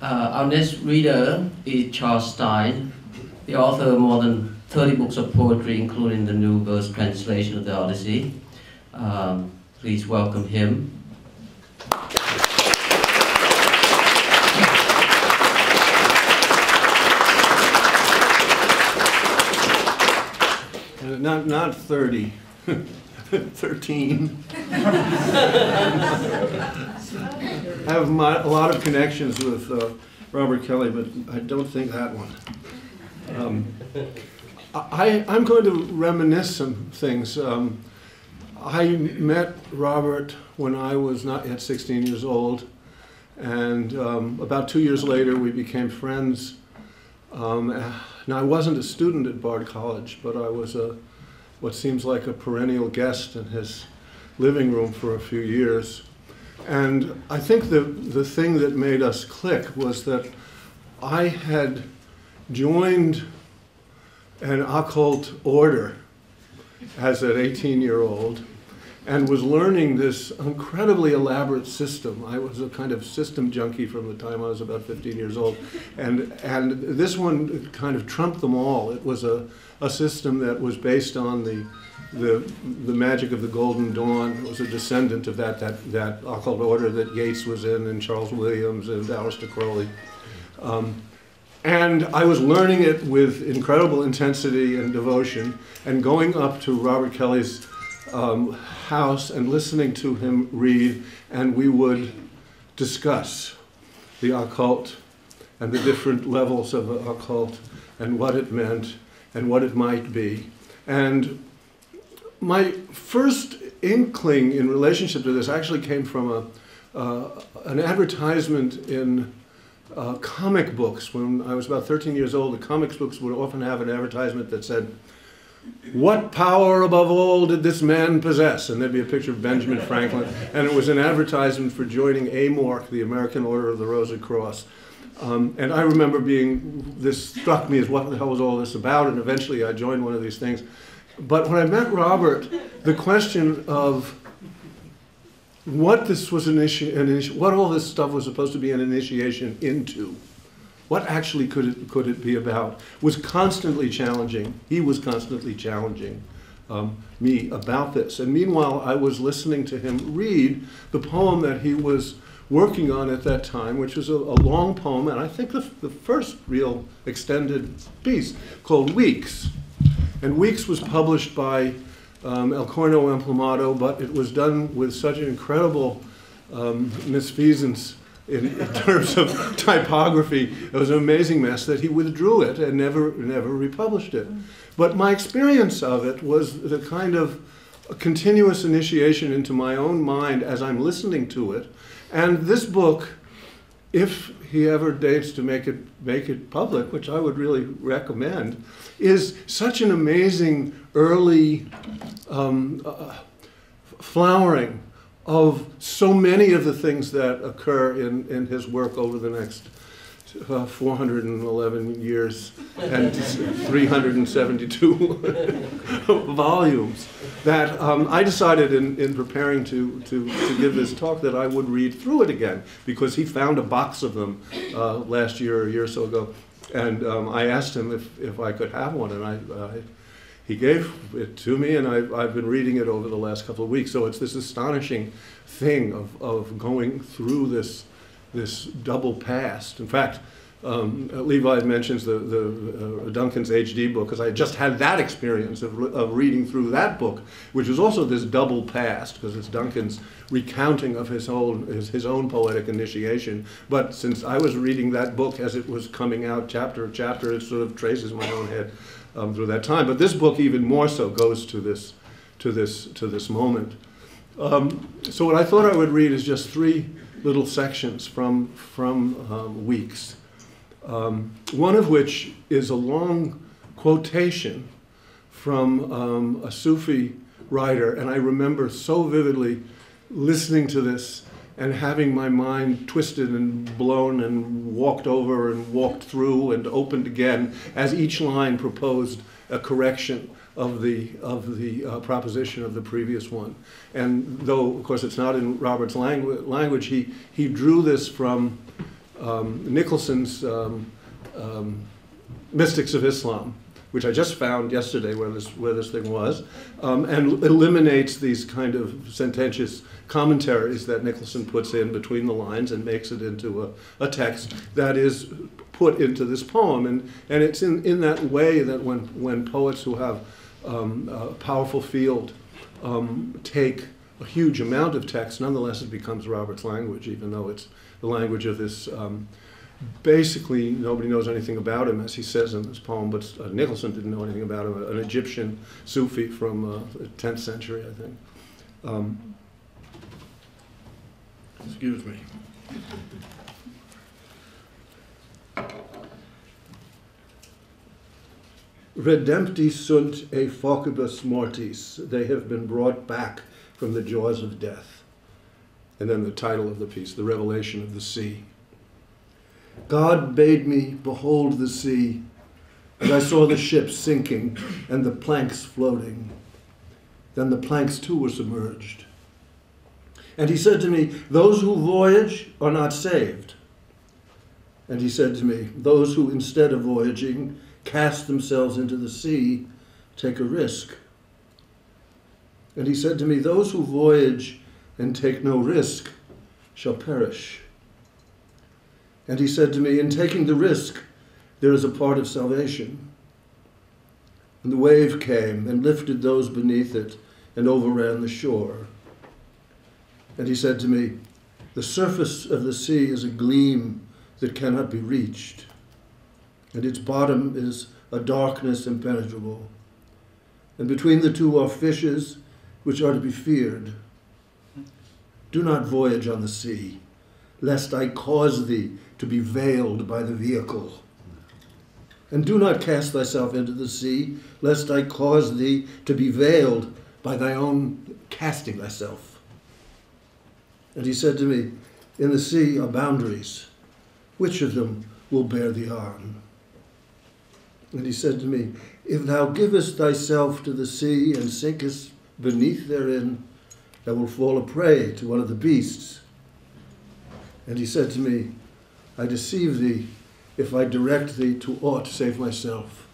Our next reader is Charles Stein, the author of more than 30 books of poetry, including the new verse translation of the Odyssey. Please welcome him. Not 30, 13. I have a lot of connections with Robert Kelly, but I don't think that one. I'm going to reminisce some things. I met Robert when I was not yet 16 years old, and about 2 years later we became friends. Now, I wasn't a student at Bard College, but I was what seems like a perennial guest in his living room for a few years. And I think the thing that made us click was that I had joined an occult order as an 18-year-old and was learning this incredibly elaborate system. I was a kind of system junkie from the time I was about 15 years old. And this one kind of trumped them all. It was a system that was based on the magic of the Golden Dawn. It was a descendant of that occult order that Yeats was in, and Charles Williams, and Aleister Crowley. And I was learning it with incredible intensity and devotion, and going up to Robert Kelly's house and listening to him read, and we would discuss the occult and the different levels of the occult and what it meant and what it might be. And my first inkling in relationship to this actually came from an advertisement in comic books. When I was about 13 years old, the comics books would often have an advertisement that said, "What power above all did this man possess?" And there'd be a picture of Benjamin Franklin, and it was an advertisement for joining AMORC, the American Order of the Rosy Cross. And I remember this struck me as what the hell was all this about, and eventually I joined one of these things. But when I met Robert, the question of what this was what all this stuff was supposed to be an initiation into, what actually could it be about, was constantly challenging. He was constantly challenging me about this. And meanwhile, I was listening to him read the poem that he was working on at that time, which was a long poem, and I think the first real extended piece, called Weeks. And Weeks was published by El Corno Emplumado, but it was done with such an incredible misfeasance in terms of typography. It was an amazing mess that he withdrew it and never republished it. But my experience of it was the kind of a continuous initiation into my own mind as I'm listening to it. And this book, if he ever dates to make it public, which I would really recommend, is such an amazing early flowering of so many of the things that occur in his work over the next 411 years and 372 volumes, that I decided in preparing to give this talk that I would read through it again, because he found a box of them last year or a year or so ago, and I asked him if I could have one, and he gave it to me, and I've been reading it over the last couple of weeks. So it's this astonishing thing of going through this double past. In fact, Levi mentions the Duncan's HD book, because I just had that experience of reading through that book, which is also this double past, because it's Duncan's recounting of his own poetic initiation. But since I was reading that book as it was coming out chapter to chapter, it sort of traces my own head through that time. But this book even more so goes to this moment. So what I thought I would read is just 3 little sections from Weeks. One of which is a long quotation from a Sufi writer, and I remember so vividly listening to this and having my mind twisted and blown and walked over and walked through and opened again as each line proposed a correction of the proposition of the previous one. And though, of course, it's not in Robert's language, he drew this from Nicholson's Mystics of Islam, which I just found yesterday where this thing was, and eliminates these kind of sententious commentaries that Nicholson puts in between the lines and makes it into a text that is put into this poem. And it's in that way that when poets who have a powerful field take a huge amount of text, nonetheless it becomes Robert's language, even though it's the language of this. Basically, nobody knows anything about him, as he says in this poem, but Nicholson didn't know anything about him, an Egyptian Sufi from the 10th century, I think. Excuse me. Redempti sunt e faucibus mortis. They have been brought back from the jaws of death. And then the title of the piece, The Revelation of the Sea. God bade me behold the sea, and I saw the ships sinking and the planks floating. Then the planks too were submerged. And he said to me, those who voyage are not saved. And he said to me, those who instead of voyaging cast themselves into the sea take a risk. And he said to me, those who voyage and take no risk shall perish. And he said to me, in taking the risk, there is a part of salvation. And the wave came and lifted those beneath it and overran the shore. And he said to me, the surface of the sea is a gleam that cannot be reached, and its bottom is a darkness impenetrable. And between the two are fishes which are to be feared. Do not voyage on the sea, lest I cause thee to be veiled by the vehicle. And do not cast thyself into the sea, lest I cause thee to be veiled by thy own casting thyself. And he said to me, in the sea are boundaries. Which of them will bear thee on? And he said to me, if thou givest thyself to the sea and sinkest beneath therein, thou wilt fall a prey to one of the beasts. And he said to me, I deceive thee if I direct thee to aught save myself.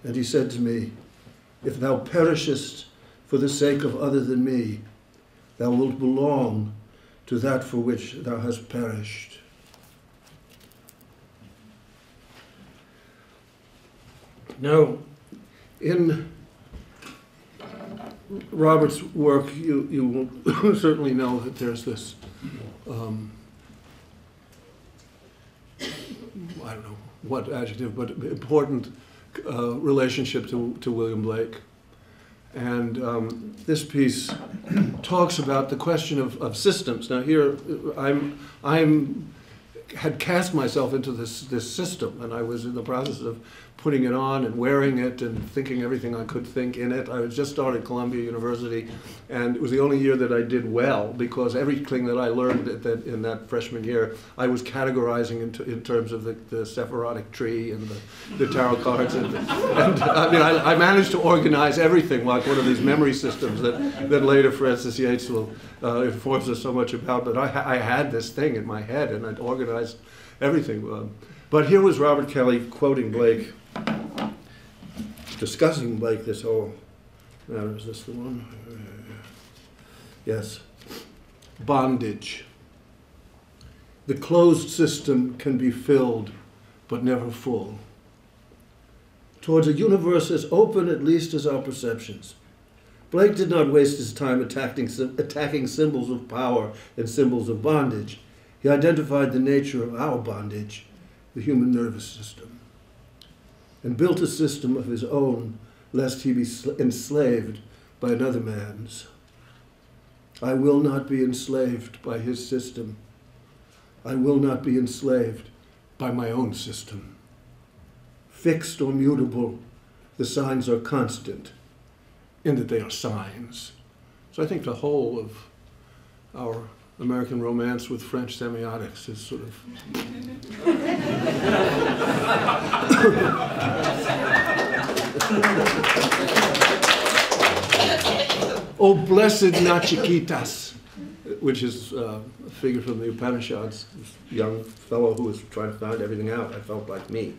And he said to me, if thou perishest for the sake of other than me, thou wilt belong to that for which thou hast perished. Now, in Robert's work, you will certainly know that there's this, I don't know what adjective, but important relationship to William Blake. And this piece talks about the question of systems. Now here, I'm had cast myself into this system, and I was in the process of putting it on and wearing it and thinking everything I could think in it. I was just started Columbia University, and it was the only year that I did well, because everything that I learned in that freshman year, I was categorizing in terms of the Sephirotic tree and the tarot cards. And I mean, I managed to organize everything like one of these memory systems that later Francis Yates will informs us so much about. But I had this thing in my head, and I'd organized everything. But here was Robert Kelly quoting Blake, discussing Blake this whole matter. Is this the one? Yes. Bondage. The closed system can be filled, but never full. Towards a universe as open at least as our perceptions. Blake did not waste his time attacking symbols of power and symbols of bondage. He identified the nature of our bondage, the human nervous system, and built a system of his own, lest he be enslaved by another man's. I will not be enslaved by his system. I will not be enslaved by my own system. Fixed or mutable, the signs are constant, in that they are signs. So I think the whole of our American romance with French semiotics is sort of... Oh, blessed Nachiquitas. which is a figure from the Upanishads, this young fellow who was trying to find everything out. I felt like me.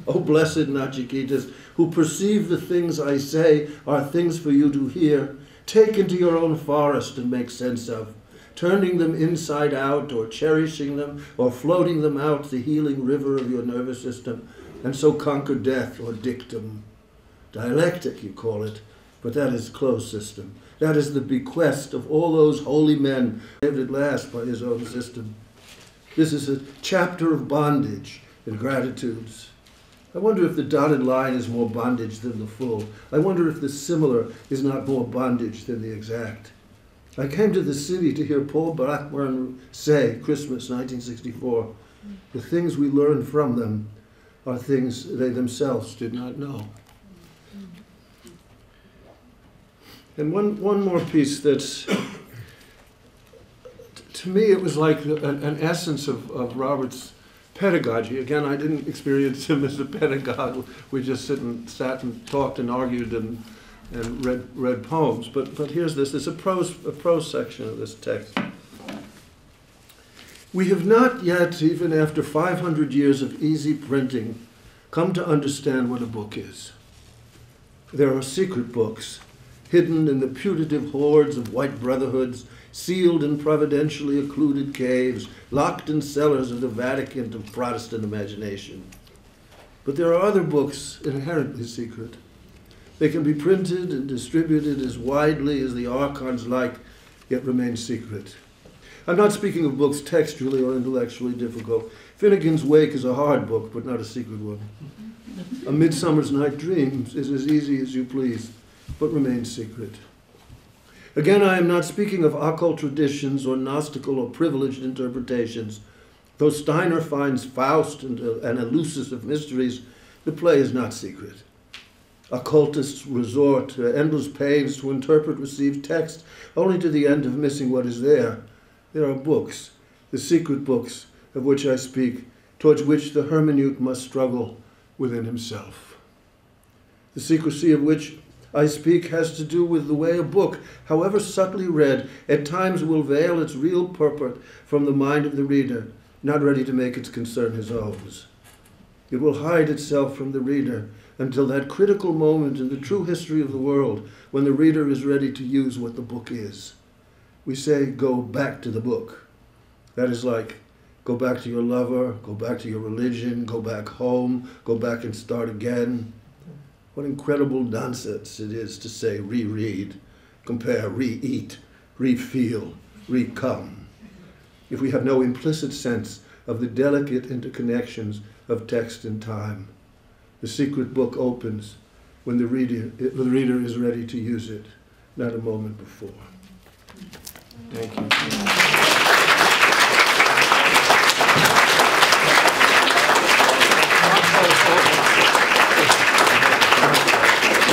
O blessed Nachiketas, who perceive the things I say are things for you to hear, take into your own forest and make sense of, turning them inside out or cherishing them or floating them out the healing river of your nervous system, and so conquer death or dictum. Dialectic, you call it, but that is closed system. That is the bequest of all those holy men saved at last by his own system. This is a chapter of bondage and gratitudes. I wonder if the dotted line is more bondage than the full. I wonder if the similar is not more bondage than the exact. I came to the city to hear Paul Blackburn say, Christmas 1964, the things we learn from them are things they themselves did not know. And one more piece that's, to me, it was like an essence of Robert's pedagogy. Again, I didn't experience him as a pedagogue. We just sat and talked and argued and read poems. But here's this. There's a prose section of this text. We have not yet, even after 500 years of easy printing, come to understand what a book is. There are secret books, hidden in the putative hordes of white brotherhoods, sealed in providentially occluded caves, locked in cellars of the Vatican of Protestant imagination. But there are other books inherently secret. They can be printed and distributed as widely as the archons like, yet remain secret. I'm not speaking of books textually or intellectually difficult. Finnegan's Wake is a hard book, but not a secret one. A Midsummer's Night Dream is as easy as you please, but remains secret. Again, I am not speaking of occult traditions or Gnostical or privileged interpretations. Though Steiner finds Faust and elusive mysteries, the play is not secret. Occultists resort to endless pains to interpret received text, only to the end of missing what is there. There are books, the secret books of which I speak, towards which the hermeneute must struggle within himself. The secrecy of which I speak has to do with the way a book, however subtly read, at times will veil its real purport from the mind of the reader, not ready to make its concern his own. It will hide itself from the reader until that critical moment in the true history of the world when the reader is ready to use what the book is. We say, go back to the book. That is like, go back to your lover, go back to your religion, go back home, go back and start again. What incredible nonsense it is to say reread, compare, re-eat, re-feel, re-come, if we have no implicit sense of the delicate interconnections of text and time. The secret book opens when the reader is ready to use it, not a moment before. Thank you.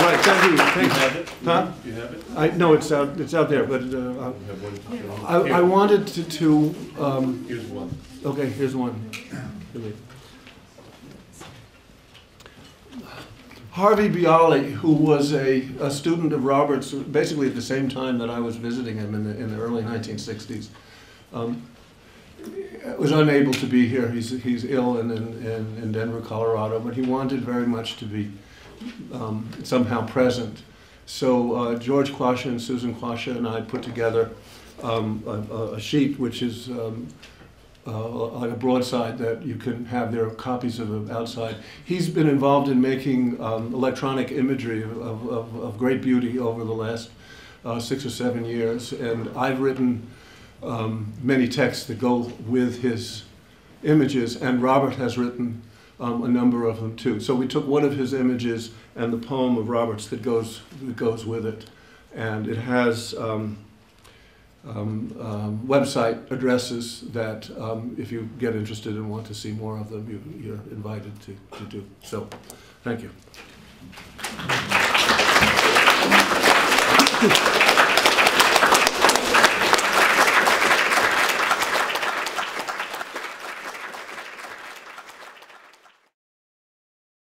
Right, thank you. Thanks. Huh? Do you have it? No, it's out there. But I wanted to. Here's one. Okay, here's one. Harvey Bialy, who was a student of Robert's, basically at the same time that I was visiting him in the early 1960s, was unable to be here. He's ill in Denver, Colorado, but he wanted very much to be somehow present. So George Quasha and Susan Quasha and I put together a sheet which is like a broadside that you can have there, copies of outside. He's been involved in making electronic imagery of great beauty over the last 6 or 7 years, and I've written many texts that go with his images, and Robert has written a number of them too. So we took one of his images and the poem of Robert's that goes with it, and it has website addresses that if you get interested and want to see more of them, you're invited to do. So, thank you.